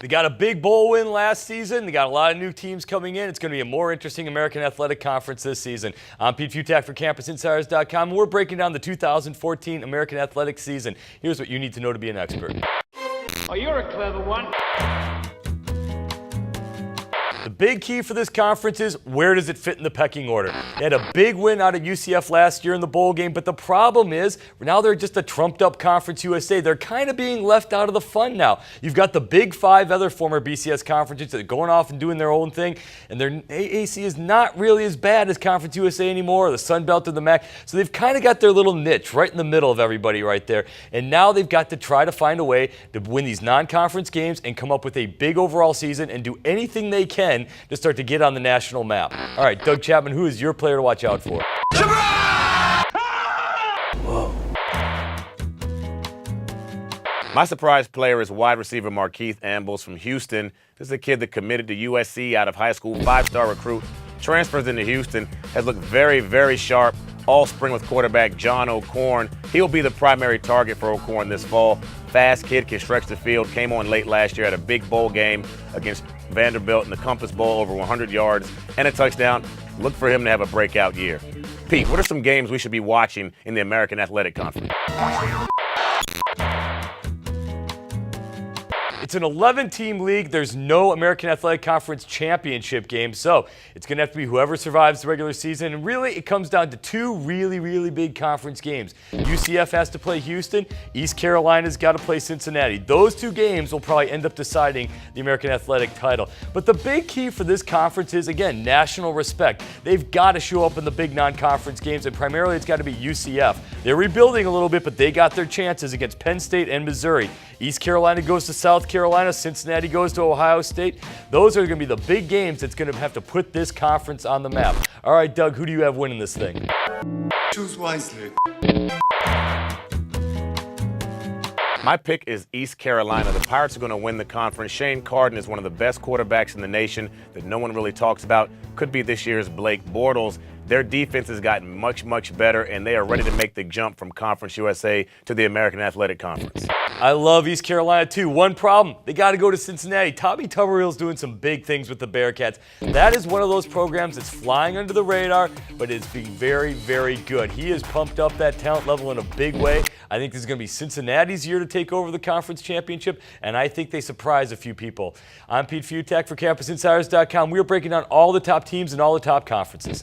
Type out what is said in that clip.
They got a big bowl win last season. They got a lot of new teams coming in. It's going to be a more interesting American Athletic Conference this season. I'm Pete Fiutak for CampusInsiders.com, and we're breaking down the 2014 American Athletic season. Here's what you need to know to be an expert. Oh, you're a clever one. The big key for this conference is where does it fit in the pecking order? They had a big win out of UCF last year in the bowl game, but the problem is now they're just a trumped-up Conference USA. They're kind of being left out of the fun now. You've got the big five other former BCS conferences that are going off and doing their own thing, and their AAC is not really as bad as Conference USA anymore, or the Sun Belt or the MAC. So they've kind of got their little niche right in the middle of everybody right there, and now they've got to try to find a way to win these non-conference games and come up with a big overall season and do anything they can to start to get on the national map. All right, Doug Chapman, who is your player to watch out for? Whoa. My surprise player is wide receiver Markeith Ambles from Houston. This is a kid that committed to USC out of high school, five-star recruit, transfers into Houston, has looked very, very sharp all spring with quarterback John O'Korn. He'll be the primary target for O'Korn this fall. Fast kid, can stretch the field, came on late last year, had a big bowl game against Vanderbilt in the Compass Bowl, over 100 yards and a touchdown. Look for him to have a breakout year. Pete, what are some games we should be watching in the American Athletic Conference? It's an 11-team league. There's no American Athletic Conference championship game, so it's going to have to be whoever survives the regular season. And really, it comes down to two really, really big conference games. UCF has to play Houston. East Carolina's got to play Cincinnati. Those two games will probably end up deciding the American Athletic title. But the big key for this conference is, again, national respect. They've got to show up in the big non-conference games, and primarily it's got to be UCF. They're rebuilding a little bit, but they got their chances against Penn State and Missouri. East Carolina goes to South Carolina, Cincinnati goes to Ohio State. Those are going to be the big games that's going to have to put this conference on the map. All right, Doug, who do you have winning this thing? Choose wisely. My pick is East Carolina. The Pirates are going to win the conference. Shane Carden is one of the best quarterbacks in the nation that no one really talks about. Could be this year's Blake Bortles. Their defense has gotten much, much better, and they are ready to make the jump from Conference USA to the American Athletic Conference. I love East Carolina, too. One problem, they got to go to Cincinnati. Tommy Tuberville's doing some big things with the Bearcats. That is one of those programs that's flying under the radar, but it's being very, very good. He has pumped up that talent level in a big way. I think this is going to be Cincinnati's year to take over the conference championship, and I think they surprise a few people. I'm Pete Fiutak for CampusInsiders.com. We are breaking down all the top teams and all the top conferences.